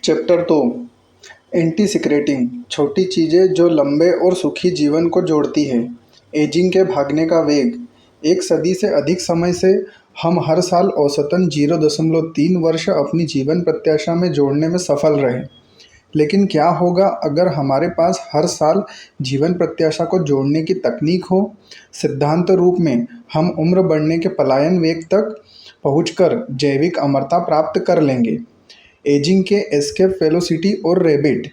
Chapter 2। Anti secreting, छोटी चीज़ें जो लंबे और सुखी जीवन को जोड़ती है। एजिंग के भागने का वेग। एक सदी से अधिक समय से हम हर साल औसतन 0.3 वर्ष अपनी जीवन प्रत्याशा में जोड़ने में सफल रहे। लेकिन क्या होगा अगर हमारे पास हर साल जीवन प्रत्याशा को जोड़ने की तकनीक हो? सिद्धांत रूप में हम उम्र बढ़ने के पलायन वेग तक पहुंचकर जैविक अमरता प्राप्त कर लेंगे। एजिंग के एस्केप वेलोसिटी और रैबिट।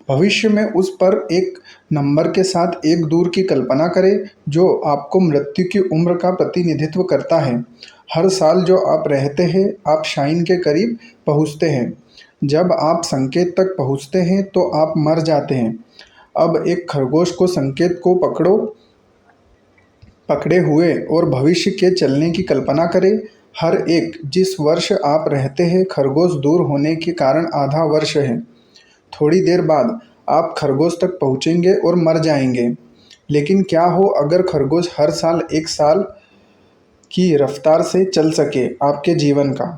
भविष्य में उस पर एक नंबर के साथ एक दूर की कल्पना करें जो आपको मृत्यु की उम्र का प्रतिनिधित्व करता है। हर साल जो आप रहते हैं आप शाइन के करीब पहुंचते हैं। जब आप संकेत तक पहुंचते हैं तो आप मर जाते हैं। अब एक खरगोश को संकेत को पकड़े हुए और भविष्य के चलने की कल्पना करें। हर एक जिस वर्ष आप रहते हैं खरगोश दूर होने के कारण आधा वर्ष है। थोड़ी देर बाद आप खरगोश तक पहुंचेंगे और मर जाएंगे। लेकिन क्या हो अगर खरगोश हर साल एक साल की रफ्तार से चल सके आपके जीवन का?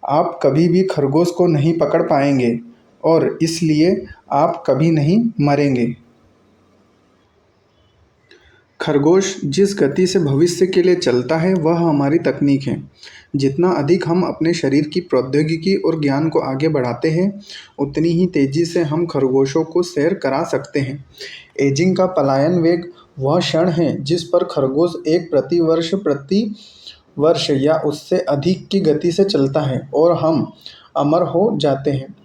आप कभी भी खरगोश को नहीं पकड़ पाएंगे और इसलिए आप कभी नहीं मरेंगे। खरगोश जिस गति से भविष्य के लिए चलता है वह हमारी तकनीक है। जितना अधिक हम अपने शरीर की प्रौद्योगिकी और ज्ञान को आगे बढ़ाते हैं उतनी ही तेजी से हम खरगोशों को सैर करा सकते हैं। एजिंग का पलायन वेग वह क्षण है जिस पर खरगोश एक प्रति वर्ष या उससे अधिक की गति से चलता है और हम अमर हो जाते हैं।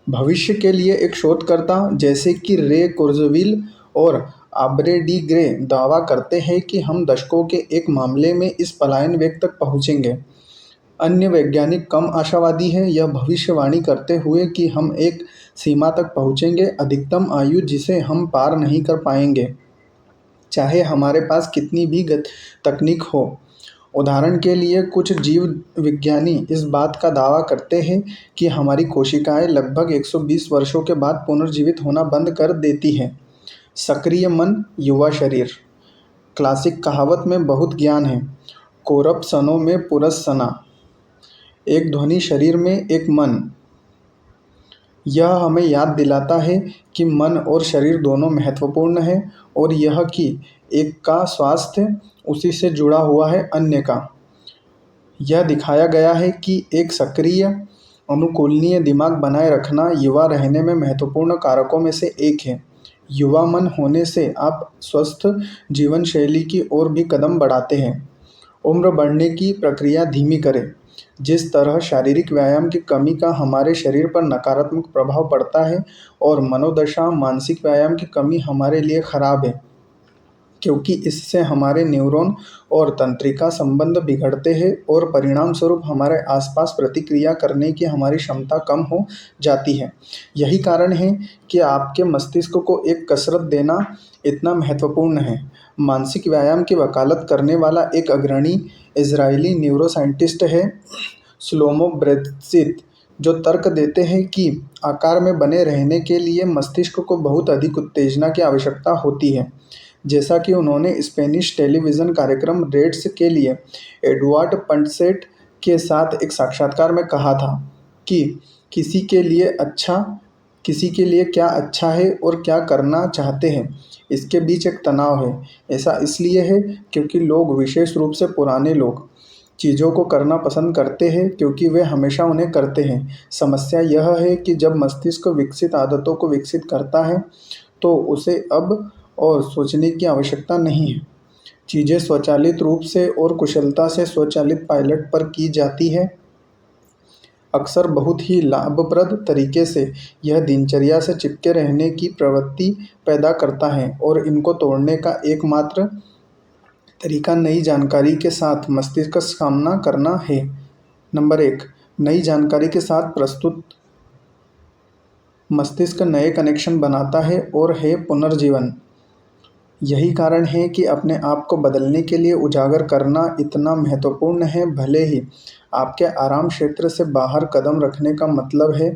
भविष्य के लिए एक शोधकर्ता जैसे कि रे कुर्जवील और आब्रे डी ग्रे दावा करते हैं कि हम दशकों के एक मामले में इस पलायन वेग तक पहुंचेंगे। अन्य वैज्ञानिक कम आशावादी हैं, यह भविष्यवाणी करते हुए कि हम एक सीमा तक पहुंचेंगे, अधिकतम आयु जिसे हम पार नहीं कर पाएंगे चाहे हमारे पास कितनी भी तकनीक हो। उदाहरण के लिए कुछ जीव विज्ञानी इस बात का दावा करते हैं कि हमारी कोशिकाएं लगभग 120 वर्षों के बाद पुनर्जीवित होना बंद कर देती हैं। सक्रिय मन, युवा शरीर। क्लासिक कहावत में बहुत ज्ञान है। कोरब सनों में पुरस सना। एक ध्वनि शरीर में एक मन। यह हमें याद दिलाता है कि मन और शरीर दोनों महत्वपूर्ण हैं और यह कि एक का स्वास्थ्य उसी से जुड़ा हुआ है अन्य का। यह दिखाया गया है कि एक सक्रिय अनुकूलनीय दिमाग बनाए रखना युवा रहने में महत्वपूर्ण कारकों में से एक है। युवा मन होने से आप स्वस्थ जीवन शैली की ओर भी कदम बढ़ाते हैं। उम्र बढ़ने की प्रक्रिया धीमी करें। जिस तरह शारीरिक व्यायाम की कमी का हमारे शरीर पर नकारात्मक प्रभाव पड़ता है और मनोदशा मानसिक व्यायाम की कमी हमारे लिए खराब है क्योंकि इससे हमारे न्यूरॉन और तंत्रिका संबंध बिगड़ते हैं और परिणाम स्वरूप हमारे आसपास प्रतिक्रिया करने की हमारी क्षमता कम हो जाती है। यही कारण है कि आपके मस्तिष्क को एक कसरत देना इतना महत्वपूर्ण है। मानसिक व्यायाम की वकालत करने वाला एक अग्रणी इजरायली न्यूरोसाइंटिस्ट है श्लोमो ब्रेजिद, जो तर्क देते हैं कि आकार में बने रहने के लिए मस्तिष्क को बहुत अधिक उत्तेजना की आवश्यकता होती है। जैसा कि उन्होंने स्पेनिश टेलीविज़न कार्यक्रम रेड्स के लिए एडुआर्ड पंटसेट के साथ एक साक्षात्कार में कहा था कि किसी के लिए क्या अच्छा है और क्या करना चाहते हैं इसके बीच एक तनाव है। ऐसा इसलिए है क्योंकि लोग, विशेष रूप से पुराने लोग, चीज़ों को करना पसंद करते हैं क्योंकि वे हमेशा उन्हें करते हैं। समस्या यह है कि जब मस्तिष्क विकसित आदतों को विकसित करता है तो उसे अब और सोचने की आवश्यकता नहीं है। चीज़ें स्वचालित रूप से और कुशलता से स्वचालित पायलट पर की जाती है। अक्सर बहुत ही लाभप्रद तरीके से यह दिनचर्या से चिपके रहने की प्रवृत्ति पैदा करता है और इनको तोड़ने का एकमात्र तरीका नई जानकारी के साथ मस्तिष्क का सामना करना है। नंबर 1, नई जानकारी के साथ प्रस्तुत मस्तिष्क नए कनेक्शन बनाता है और है पुनर्जीवन। यही कारण है कि अपने आप को बदलने के लिए उजागर करना इतना महत्वपूर्ण है। भले ही आपके आराम क्षेत्र से बाहर कदम रखने का मतलब है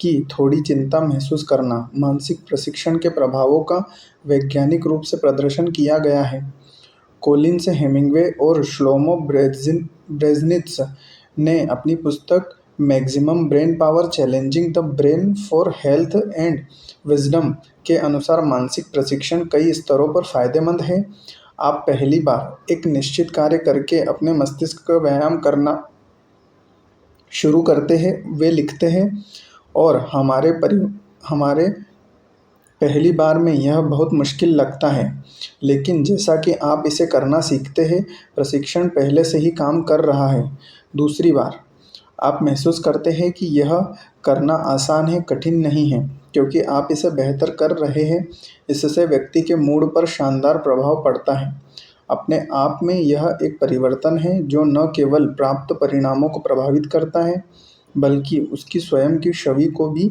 कि थोड़ी चिंता महसूस करना। मानसिक प्रशिक्षण के प्रभावों का वैज्ञानिक रूप से प्रदर्शन किया गया है। कोलिन्स हेमिंग्वे और श्लोमो ब्रेजिन्स्की ने अपनी पुस्तक maximum brain power challenging the brain for health and wisdom के अनुसार मानसिक प्रशिक्षण कई स्तरों पर फायदेमंद है। आप पहली बार एक निश्चित कार्य करके अपने मस्तिष्क का व्यायाम करना शुरू करते हैं, वे लिखते हैं, और हमारे पहली बार में यह बहुत मुश्किल लगता है, लेकिन जैसा कि आप इसे करना सीखते हैं, प्रशिक्षण पहले से ही काम कर रहा है। दूसरी बार आप महसूस करते हैं कि यह करना आसान है, कठिन नहीं है, क्योंकि आप इसे बेहतर कर रहे हैं। इससे व्यक्ति के मूड पर शानदार प्रभाव पड़ता है। अपने आप में यह एक परिवर्तन है जो न केवल प्राप्त परिणामों को प्रभावित करता है, बल्कि उसकी स्वयं की छवि को भी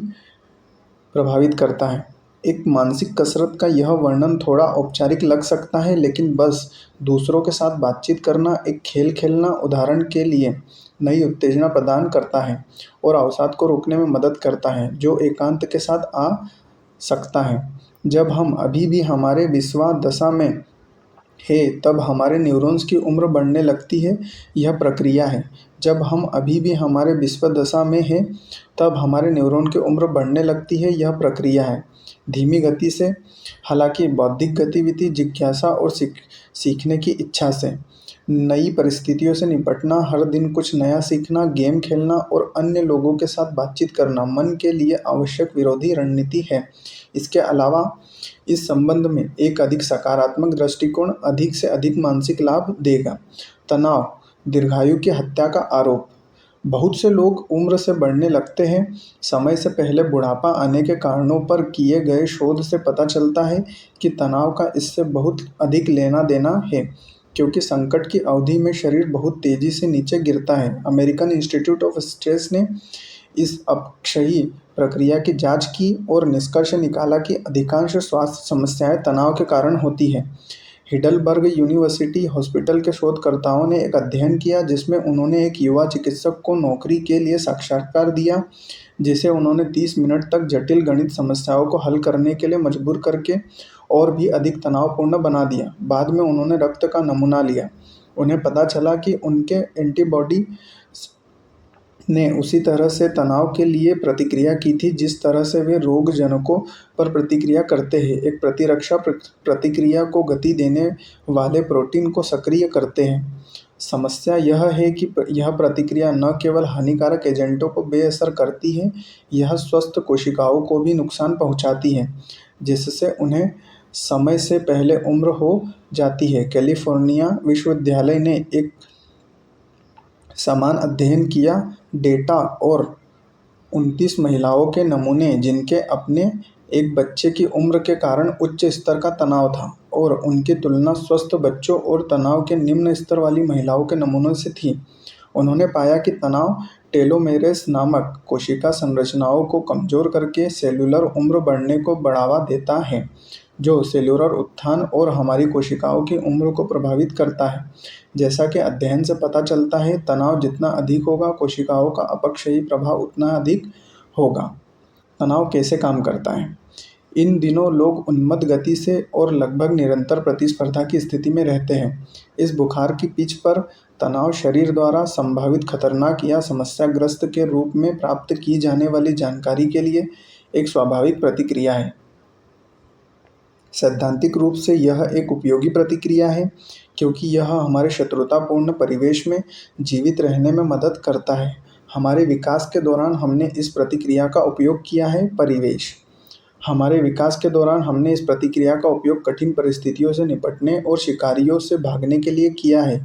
प्रभावित करता है। एक मानसिक कसरत का यह वर्णन थोड़ा औपचारिक लग सकता है, लेकिन बस दूसरों के साथ बातचीत करना, एक खेल खेलना उदाहरण के लिए, नई उत्तेजना प्रदान करता है और अवसाद को रोकने में मदद करता है जो एकांत के साथ आ सकता है। जब हम अभी भी हमारे विश्वा दशा में है, तब हमारे न्यूरॉन्स की उम्र बढ़ने लगती है। यह प्रक्रिया है। जब हम अभी भी हमारे विश्व दशा में है, तब हमारे न्यूरॉन की उम्र बढ़ने लगती है। यह प्रक्रिया है धीमी गति से, हालांकि बौद्धिक गतिविधि, जिज्ञासा और सीखने की इच्छा से। नई परिस्थितियों से निपटना, हर दिन कुछ नया सीखना, गेम खेलना और अन्य लोगों के साथ बातचीत करना मन के लिए आवश्यक विरोधी रणनीति है। इसके अलावा इस संबंध में एक अधिक सकारात्मक दृष्टिकोण अधिक से अधिक मानसिक लाभ देगा। तनाव, दीर्घायु की हत्या का आरोप। बहुत से लोग उम्र से बढ़ने लगते हैं। समय से पहले बुढ़ापा आने के कारणों पर किए गए शोध से पता चलता है कि तनाव का इससे बहुत अधिक लेना देना है, क्योंकि संकट की अवधि में शरीर बहुत तेजी से नीचे गिरता है। अमेरिकन इंस्टीट्यूट ऑफ स्ट्रेस ने इस अपक्षयी प्रक्रिया की जांच की और निष्कर्ष निकाला कि अधिकांश स्वास्थ्य समस्याएं तनाव के कारण होती हैं। हिडलबर्ग यूनिवर्सिटी हॉस्पिटल के शोधकर्ताओं ने एक अध्ययन किया जिसमें उन्होंने एक युवा चिकित्सक को नौकरी के लिए साक्षात्कार दिया, जिसे उन्होंने 30 मिनट तक जटिल गणित समस्याओं को हल करने के लिए मजबूर करके और भी अधिक तनावपूर्ण बना दिया। बाद में उन्होंने रक्त का नमूना लिया। उन्हें पता चला कि उनके एंटीबॉडी ने उसी तरह से तनाव के लिए प्रतिक्रिया की थी जिस तरह से वे रोगजनकों पर प्रतिक्रिया करते हैं। एक प्रतिरक्षा प्रतिक्रिया को गति देने वाले प्रोटीन को सक्रिय करते हैं। समस्या यह है कि यह प्रतिक्रिया न केवल हानिकारक एजेंटों को बेअसर करती है, यह स्वस्थ कोशिकाओं को भी नुकसान पहुंचाती है, जिससे उन्हें समय से पहले उम्र हो जाती है। कैलिफोर्निया विश्वविद्यालय ने एक समान अध्ययन किया। डेटा और 29 महिलाओं के नमूने जिनके अपने एक बच्चे की उम्र के कारण उच्च स्तर का तनाव था, और उनकी तुलना स्वस्थ बच्चों और तनाव के निम्न स्तर वाली महिलाओं के नमूनों से थी। उन्होंने पाया कि तनाव टेलोमेरेस नामक कोशिका संरचनाओं को कमजोर करके सेलुलर उम्र बढ़ने को बढ़ावा देता है, जो सेलुलर उत्थान और हमारी कोशिकाओं की उम्र को प्रभावित करता है। जैसा कि अध्ययन से पता चलता है, तनाव जितना अधिक होगा, कोशिकाओं का अपक्षयी प्रभाव उतना अधिक होगा। तनाव कैसे काम करता है? इन दिनों लोग उन्मत्त गति से और लगभग निरंतर प्रतिस्पर्धा की स्थिति में रहते हैं। इस बुखार की पिच पर तनाव शरीर द्वारा संभावित खतरनाक या समस्याग्रस्त के रूप में प्राप्त की जाने वाली जानकारी के लिए एक स्वाभाविक प्रतिक्रिया है। सैद्धांतिक रूप से यह एक उपयोगी प्रतिक्रिया है, क्योंकि यह हमारे शत्रुतापूर्ण परिवेश में जीवित रहने में मदद करता है। हमारे विकास के दौरान हमने इस प्रतिक्रिया का उपयोग किया है। परिवेश। हमारे विकास के दौरान हमने इस प्रतिक्रिया का उपयोग कठिन परिस्थितियों से निपटने और शिकारियों से भागने के लिए किया है।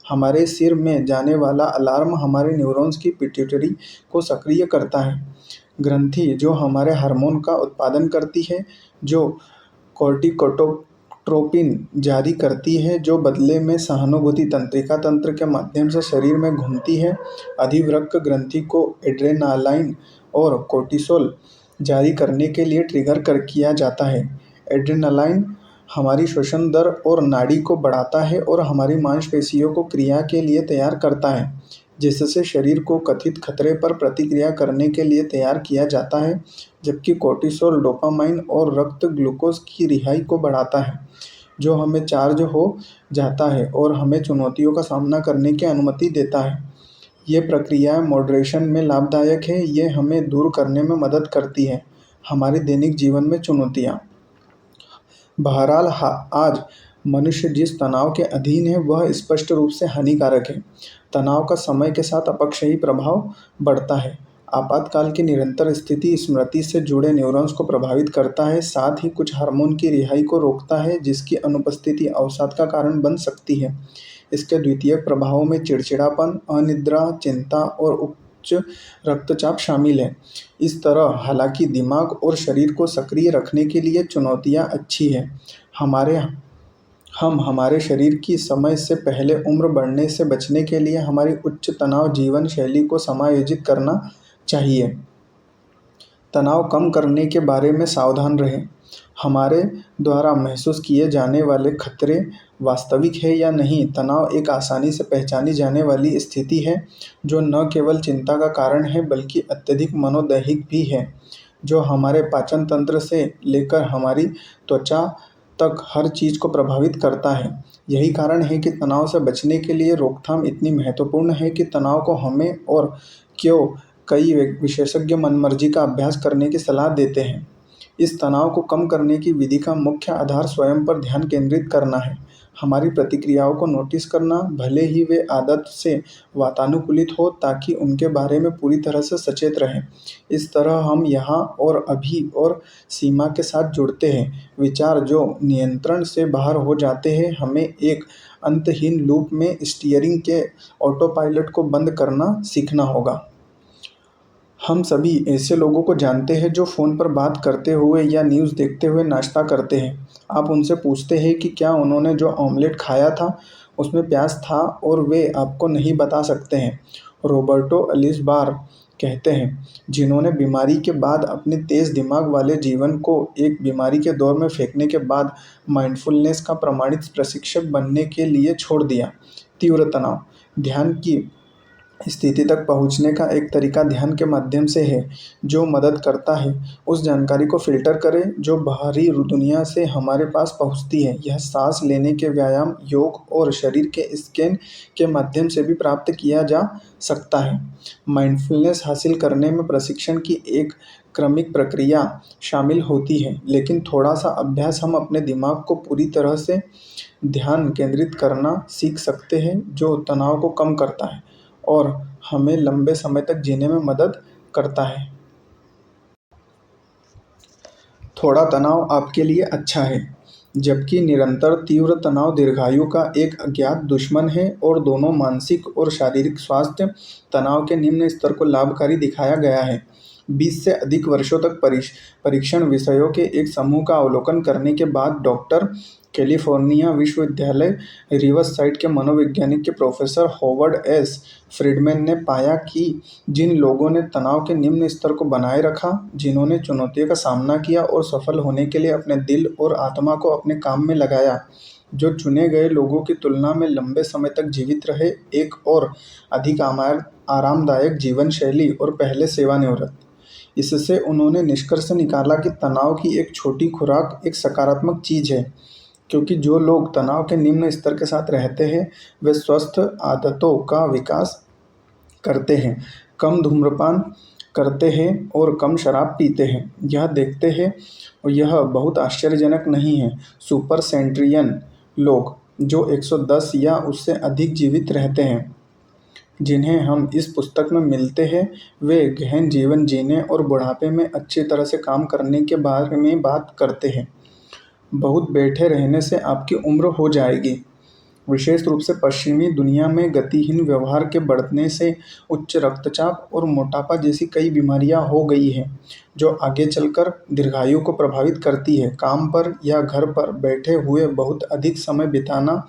हमारे सिर में जाने वाला अलार्म हमारे न्यूरॉन्स की पिट्यूटरी को सक्रिय करता है, ग्रंथि जो हमारे हार्मोन का उत्पादन करती है, जो कॉर्टिकोट्रोपिन जारी करती है, जो बदले में सहानुभूति तंत्रिका तंत्र के माध्यम से शरीर में घूमती है। अधिवृक्क ग्रंथि को एड्रेनालाइन और कोर्टिसोल जारी करने के लिए ट्रिगर किया जाता है। एड्रेनालाइन हमारी श्वसन दर और नाड़ी को बढ़ाता है और हमारी मांसपेशियों को क्रिया के लिए तैयार करता है, जिससे शरीर को कथित खतरे पर प्रतिक्रिया करने के लिए तैयार किया जाता है। जबकि कोर्टिसोल डोपामाइन और रक्त ग्लूकोज की रिहाई को बढ़ाता है, जो हमें चार्ज हो जाता है और हमें चुनौतियों का सामना करने की अनुमति देता है। ये प्रक्रियाएं मॉडरेशन में लाभदायक है। ये हमें दूर करने में मदद करती है हमारे दैनिक जीवन में चुनौतियाँ। बहरहाल आज मनुष्य जिस तनाव के अधीन है वह स्पष्ट रूप से हानिकारक है। तनाव का समय के साथ अपक्षयी प्रभाव बढ़ता है। आपातकाल की निरंतर स्थिति स्मृति से जुड़े न्यूरॉन्स को प्रभावित करता है, साथ ही कुछ हार्मोन की रिहाई को रोकता है जिसकी अनुपस्थिति अवसाद का कारण बन सकती है। इसके द्वितीयक प्रभावों में चिड़चिड़ापन, अनिद्रा, चिंता और उच्च रक्तचाप शामिल है। इस तरह हालांकि दिमाग और शरीर को सक्रिय रखने के लिए चुनौतियां अच्छी हैं, हम हमारे शरीर की समय से पहले उम्र बढ़ने से बचने के लिए हमारी उच्च तनाव जीवन शैली को समायोजित करना चाहिए। तनाव कम करने के बारे में सावधान रहें। हमारे द्वारा महसूस किए जाने वाले खतरे वास्तविक है या नहीं। तनाव एक आसानी से पहचानी जाने वाली स्थिति है जो न केवल चिंता का कारण है बल्कि अत्यधिक मनोदैहिक भी है, जो हमारे पाचन तंत्र से लेकर हमारी त्वचा तक हर चीज़ को प्रभावित करता है। यही कारण है कि तनाव से बचने के लिए रोकथाम इतनी महत्वपूर्ण है कि तनाव को हमें और क्यों कई विशेषज्ञ मनमर्जी का अभ्यास करने की सलाह देते हैं। इस तनाव को कम करने की विधि का मुख्य आधार स्वयं पर ध्यान केंद्रित करना है। हमारी प्रतिक्रियाओं को नोटिस करना, भले ही वे आदत से वातानुकूलित हो, ताकि उनके बारे में पूरी तरह से सचेत रहें। इस तरह हम यहाँ और अभी और सीमा के साथ जुड़ते हैं। विचार जो नियंत्रण से बाहर हो जाते हैं, हमें एक अंतहीन लूप में स्टीयरिंग के ऑटो पायलट को बंद करना सीखना होगा। हम सभी ऐसे लोगों को जानते हैं जो फ़ोन पर बात करते हुए या न्यूज़ देखते हुए नाश्ता करते हैं। आप उनसे पूछते हैं कि क्या उन्होंने जो ऑमलेट खाया था उसमें प्याज था, और वे आपको नहीं बता सकते हैं। रॉबर्टो एलिसबार कहते हैं, जिन्होंने बीमारी के बाद अपने तेज़ दिमाग वाले जीवन को एक बीमारी के दौर में फेंकने के बाद माइंडफुलनेस का प्रमाणित प्रशिक्षक बनने के लिए छोड़ दिया। तीव्र तनाव ध्यान की स्थिति तक पहुंचने का एक तरीका ध्यान के माध्यम से है, जो मदद करता है उस जानकारी को फ़िल्टर करें जो बाहरी दुनिया से हमारे पास पहुंचती है। यह सांस लेने के व्यायाम, योग और शरीर के स्कैन के माध्यम से भी प्राप्त किया जा सकता है। माइंडफुलनेस हासिल करने में प्रशिक्षण की एक क्रमिक प्रक्रिया शामिल होती है, लेकिन थोड़ा सा अभ्यास हम अपने दिमाग को पूरी तरह से ध्यान केंद्रित करना सीख सकते हैं, जो तनाव को कम करता है और हमें लंबे समय तक जीने में मदद करता है। थोड़ा तनाव आपके लिए अच्छा है, जबकि निरंतर तीव्र तनाव दीर्घायु का एक अज्ञात दुश्मन है, और दोनों मानसिक और शारीरिक स्वास्थ्य तनाव के निम्न स्तर को लाभकारी दिखाया गया है। 20 से अधिक वर्षों तक परीक्षण विषयों के एक समूह का अवलोकन करने के बाद डॉक्टर कैलिफोर्निया विश्वविद्यालय रिवरसाइड के मनोवैज्ञानिक के प्रोफेसर हॉवर्ड एस फ्रीडमैन ने पाया कि जिन लोगों ने तनाव के निम्न स्तर को बनाए रखा, जिन्होंने चुनौतियों का सामना किया और सफल होने के लिए अपने दिल और आत्मा को अपने काम में लगाया, जो चुने गए लोगों की तुलना में लंबे समय तक जीवित रहे, एक और अधिक आरामदायक जीवन शैली और पहले सेवानिवृत्त। इससे उन्होंने निष्कर्ष निकाला कि तनाव की एक छोटी खुराक एक सकारात्मक चीज़ है, क्योंकि जो लोग तनाव के निम्न स्तर के साथ रहते हैं वे स्वस्थ आदतों का विकास करते हैं, कम धूम्रपान करते हैं और कम शराब पीते हैं। यह देखते हैं, और यह बहुत आश्चर्यजनक नहीं है, सुपर सेंट्रियन लोग जो 110 या उससे अधिक जीवित रहते हैं, जिन्हें हम इस पुस्तक में मिलते हैं, वे गहन जीवन जीने और बुढ़ापे में अच्छी तरह से काम करने के बारे में बात करते हैं। बहुत बैठे रहने से आपकी उम्र हो जाएगी। विशेष रूप से पश्चिमी दुनिया में गतिहीन व्यवहार के बढ़ने से उच्च रक्तचाप और मोटापा जैसी कई बीमारियां हो गई हैं, जो आगे चलकर दीर्घायु को प्रभावित करती है। काम पर या घर पर बैठे हुए बहुत अधिक समय बिताना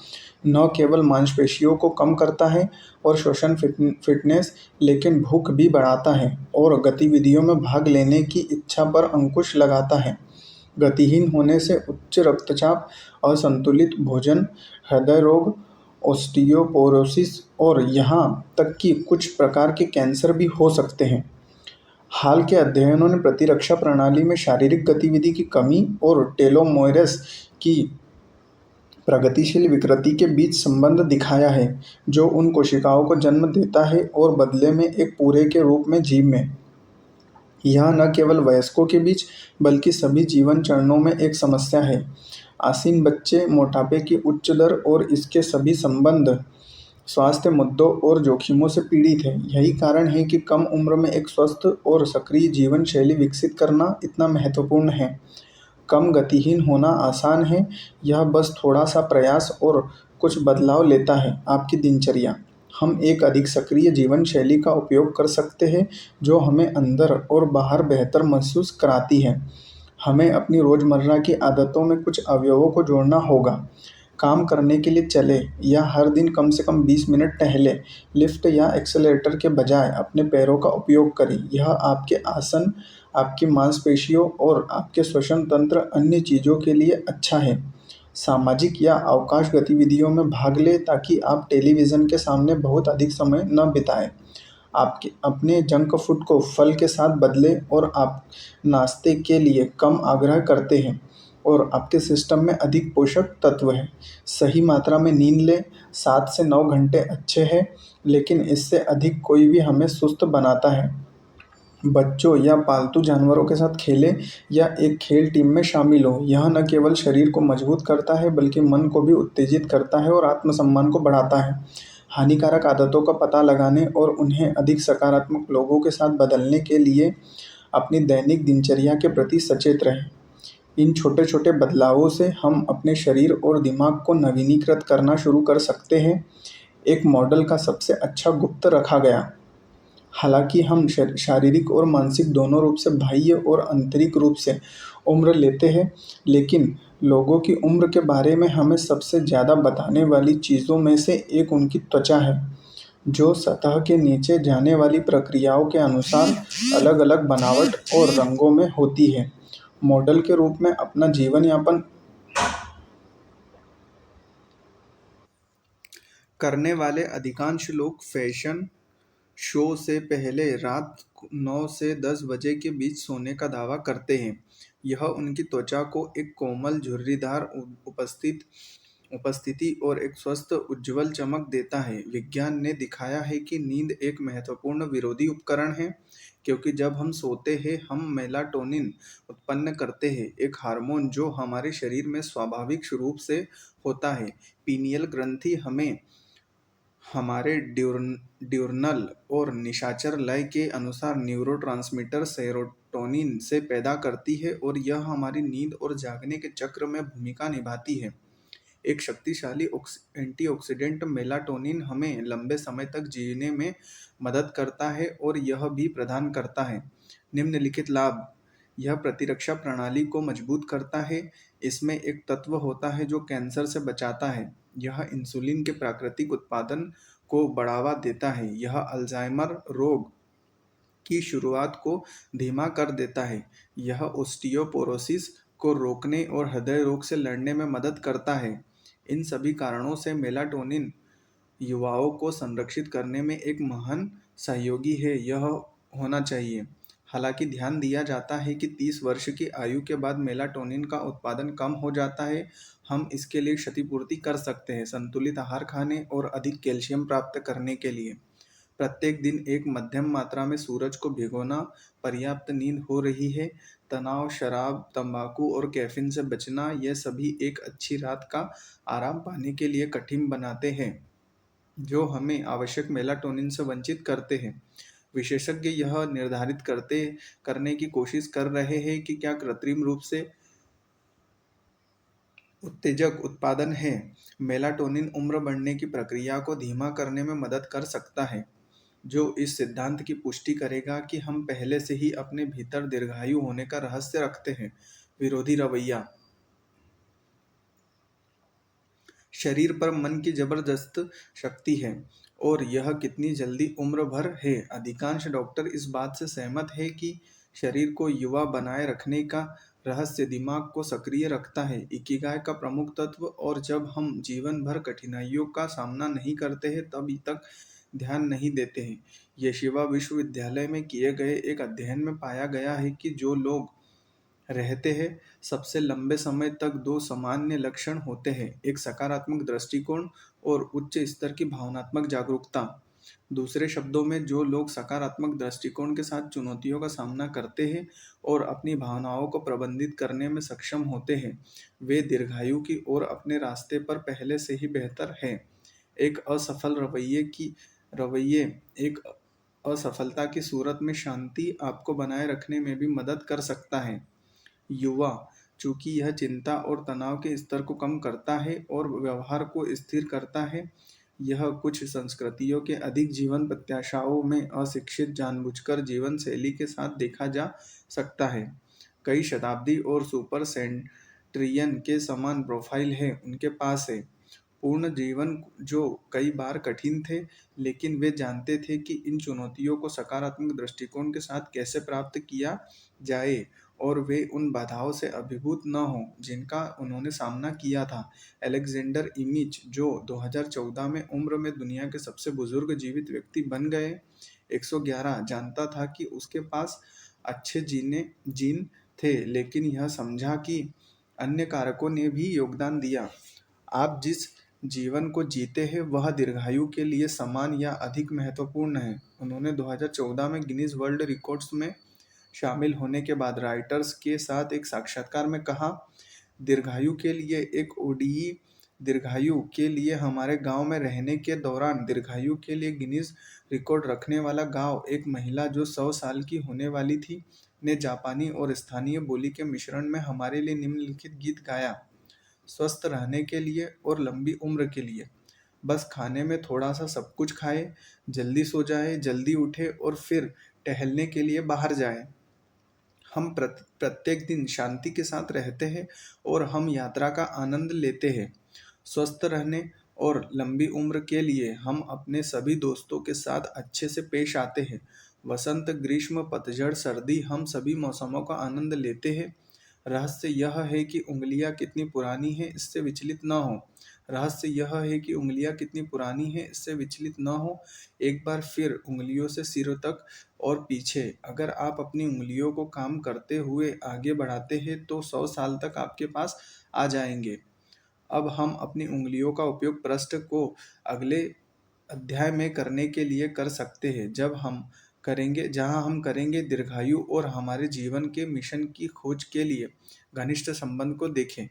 न केवल मांसपेशियों को कम करता है और श्वसन फिटनेस, लेकिन भूख भी बढ़ाता है और गतिविधियों में भाग लेने की इच्छा पर अंकुश लगाता है। गतिहीन होने से उच्च रक्तचाप, असंतुलित भोजन, हृदय रोग, ओस्टियोपोरोसिस और यहाँ तक कि कुछ प्रकार के कैंसर भी हो सकते हैं। हाल के अध्ययनों ने प्रतिरक्षा प्रणाली में शारीरिक गतिविधि की कमी और टेलोमेरेस की प्रगतिशील विकृति के बीच संबंध दिखाया है जो उन कोशिकाओं को जन्म देता है और बदले में एक पूरे के रूप में जीव में। यह न केवल वयस्कों के बीच बल्कि सभी जीवन चरणों में एक समस्या है। आसीन बच्चे, मोटापे की उच्च दर और इसके सभी संबंध स्वास्थ्य मुद्दों और जोखिमों से पीड़ित है। यही कारण है कि कम उम्र में एक स्वस्थ और सक्रिय जीवन शैली विकसित करना इतना महत्वपूर्ण है। कम गतिहीन होना आसान है, यह बस थोड़ा सा प्रयास और कुछ बदलाव लेता है। आपकी दिनचर्या, हम एक अधिक सक्रिय जीवन शैली का उपयोग कर सकते हैं जो हमें अंदर और बाहर बेहतर महसूस कराती है। हमें अपनी रोज़मर्रा की आदतों में कुछ अवयवों को जोड़ना होगा। काम करने के लिए चले या हर दिन कम से कम 20 मिनट टहले। लिफ्ट या एक्सेलेरेटर के बजाय अपने पैरों का उपयोग करें। यह आपके आसन, आपकी मांसपेशियों और आपके श्वसन तंत्र अन्य चीज़ों के लिए अच्छा है। सामाजिक या अवकाश गतिविधियों में भाग लें ताकि आप टेलीविज़न के सामने बहुत अधिक समय न बिताएं। आपके अपने जंक फूड को फल के साथ बदलें और आप नाश्ते के लिए कम आग्रह करते हैं और आपके सिस्टम में अधिक पोषक तत्व हैं। सही मात्रा में नींद लें। 7 से 9 घंटे अच्छे हैं, लेकिन इससे अधिक कोई भी हमें सुस्त बनाता है। बच्चों या पालतू जानवरों के साथ खेलें या एक खेल टीम में शामिल हों। यह न केवल शरीर को मजबूत करता है बल्कि मन को भी उत्तेजित करता है और आत्मसम्मान को बढ़ाता है। हानिकारक आदतों का पता लगाने और उन्हें अधिक सकारात्मक लोगों के साथ बदलने के लिए अपनी दैनिक दिनचर्या के प्रति सचेत रहें। इन छोटे छोटे बदलावों से हम अपने शरीर और दिमाग को नवीनीकृत करना शुरू कर सकते हैं। एक मॉडल का सबसे अच्छा गुप्त रखा गया। हालांकि हम शारीरिक और मानसिक दोनों रूप से बाह्य और आंतरिक रूप से उम्र लेते हैं, लेकिन लोगों की उम्र के बारे में हमें सबसे ज़्यादा बताने वाली चीज़ों में से एक उनकी त्वचा है, जो सतह के नीचे जाने वाली प्रक्रियाओं के अनुसार अलग अलग बनावट और रंगों में होती है। मॉडल के रूप में अपना जीवन यापन करने वाले अधिकांश लोग फैशन शो से पहले रात 9 से 10 बजे के बीच सोने का दावा करते हैं। यह उनकी त्वचा को एक कोमल झुर्रीदार उपस्थिति और एक स्वस्थ उज्ज्वल चमक देता है। विज्ञान ने दिखाया है कि नींद एक महत्वपूर्ण विरोधी उपकरण है, क्योंकि जब हम सोते हैं हम मेलाटोनिन उत्पन्न करते हैं, एक हार्मोन जो हमारे शरीर में स्वाभाविक रूप से होता है। पीनियल ग्रंथि हमें हमारे ड्यूरनल और निशाचर लय के अनुसार न्यूरोट्रांसमीटर सेरोटोनिन से पैदा करती है और यह हमारी नींद और जागने के चक्र में भूमिका निभाती है। एक शक्तिशाली एंटीऑक्सीडेंट मेलाटोनिन हमें लंबे समय तक जीने में मदद करता है और यह भी प्रदान करता है निम्नलिखित लाभ। यह प्रतिरक्षा प्रणाली को मजबूत करता है। इसमें एक तत्व होता है जो कैंसर से बचाता है। यह इंसुलिन के प्राकृतिक उत्पादन को बढ़ावा देता है। यह अल्जाइमर रोग की शुरुआत को धीमा कर देता है। यह ओस्टियोपोरोसिस को रोकने और हृदय रोग से लड़ने में मदद करता है। इन सभी कारणों से मेलाटोनिन युवाओं को संरक्षित करने में एक महान सहयोगी है। यह होना चाहिए। हालांकि ध्यान दिया जाता है कि 30 वर्ष की आयु के बाद मेलाटोनिन का उत्पादन कम हो जाता है। हम इसके लिए क्षतिपूर्ति कर सकते हैं संतुलित आहार खाने और अधिक कैल्शियम प्राप्त करने के लिए। प्रत्येक दिन एक मध्यम मात्रा में सूरज को भिगोना, पर्याप्त नींद हो रही है, तनाव, शराब, तंबाकू और कैफीन से बचना, ये सभी एक अच्छी रात का आराम पाने के लिए कठिन बनाते हैं, जो हमें आवश्यक मेलाटोनिन से वंचित करते हैं। विशेषज्ञ यह निर्धारित करने की कोशिश कर रहे हैं कि क्या कृत्रिम रूप से उत्तेजक उत्पादन है। मेलाटोनिन उम्र बढ़ने की प्रक्रिया को धीमा करने में मदद कर सकता है, जो इस सिद्धांत की पुष्टि करेगा कि हम पहले से ही अपने भीतर दीर्घायु होने का रहस्य रखते हैं। विरोधी रवैया, शरीर पर मन की जबरदस्त शक्ति है और यह कितनी जल्दी उम्र भर है। अधिकांश डॉक्टर इस बात से सहमत है कि शरीर को युवा बनाए रखने का रहस्य दिमाग को सक्रिय रखता है, इकिगाई का प्रमुख तत्व। और जब हम जीवन भर कठिनाइयों का सामना नहीं करते हैं तभी तक ध्यान नहीं देते हैं। येशिवा विश्वविद्यालय में किए गए एक अध्ययन में पाया गया है कि जो लोग रहते हैं। सबसे लंबे समय तक दो सामान्य लक्षण होते हैं, एक सकारात्मक दृष्टिकोण और उच्च स्तर की भावनात्मक जागरूकता। दूसरे शब्दों में, जो लोग सकारात्मक दृष्टिकोण के साथ चुनौतियों का सामना करते हैं और अपनी भावनाओं को प्रबंधित करने में सक्षम होते हैं, वे दीर्घायु की ओर अपने रास्ते पर पहले से ही बेहतर हैं। एक असफल रवैये एक असफलता की सूरत में शांति आपको बनाए रखने में भी मदद कर सकता है। युवा, चूंकि यह चिंता और तनाव के स्तर को कम करता है और व्यवहार को स्थिर करता है, यह कुछ संस्कृतियों के अधिक जीवन प्रत्याशाओं में अशिक्षित जानबूझकर जीवन शैली के साथ देखा जा सकता है। कई शताब्दी और सुपर सेंट्रियन के समान प्रोफाइल है उनके पास है। पूर्ण जीवन जो कई बार कठिन थे, लेकिन वे जानते थे कि इन चुनौतियों को सकारात्मक दृष्टिकोण के साथ कैसे प्राप्त किया जाए और वे उन बाधाओं से अभिभूत न हों जिनका उन्होंने सामना किया था। अलेक्जेंडर इमिच, जो 2014 में उम्र में दुनिया के सबसे बुजुर्ग जीवित व्यक्ति बन गए, 111, जानता था कि उसके पास अच्छे जीन थे, लेकिन यह समझा कि अन्य कारकों ने भी योगदान दिया। आप जिस जीवन को जीते हैं वह दीर्घायु के लिए समान या अधिक महत्वपूर्ण है। उन्होंने 2014 में गिनीज वर्ल्ड रिकॉर्ड्स में शामिल होने के बाद रॉयटर्स के साथ एक साक्षात्कार में कहा, दीर्घायु के लिए एक ओडीई, दीर्घायु के लिए हमारे गांव में रहने के दौरान, दीर्घायु के लिए गिनीज रिकॉर्ड रखने वाला गांव, एक महिला जो 100 साल की होने वाली थी ने जापानी और स्थानीय बोली के मिश्रण में हमारे लिए निम्नलिखित गीत गाया। स्वस्थ रहने के लिए और लंबी उम्र के लिए, बस खाने में थोड़ा सा सब कुछ खाए, जल्दी सो जाए, जल्दी उठे और फिर टहलने के लिए बाहर जाए। हम प्रत्येक दिन शांति के साथ रहते हैं और हम यात्रा का आनंद लेते हैं। स्वस्थ रहने और लंबी उम्र के लिए हम अपने सभी दोस्तों के साथ अच्छे से पेश आते हैं। वसंत, ग्रीष्म, पतझड़, सर्दी, हम सभी मौसमों का आनंद लेते हैं। रहस्य यह है कि उंगलियां कितनी पुरानी हैं इससे विचलित न हो। रहस्य यह है कि उंगलियां कितनी पुरानी हैं इससे विचलित न हो। एक बार फिर उंगलियों से सिर तक और पीछे, अगर आप अपनी उंगलियों को काम करते हुए आगे बढ़ाते हैं तो 100 साल तक आपके पास आ जाएंगे। अब हम अपनी उंगलियों का उपयोग पृष्ठ को अगले अध्याय में करने के लिए कर सकते हैं, जहां हम करेंगे दीर्घायु और हमारे जीवन के मिशन की खोज के लिए घनिष्ठ संबंध को देखें।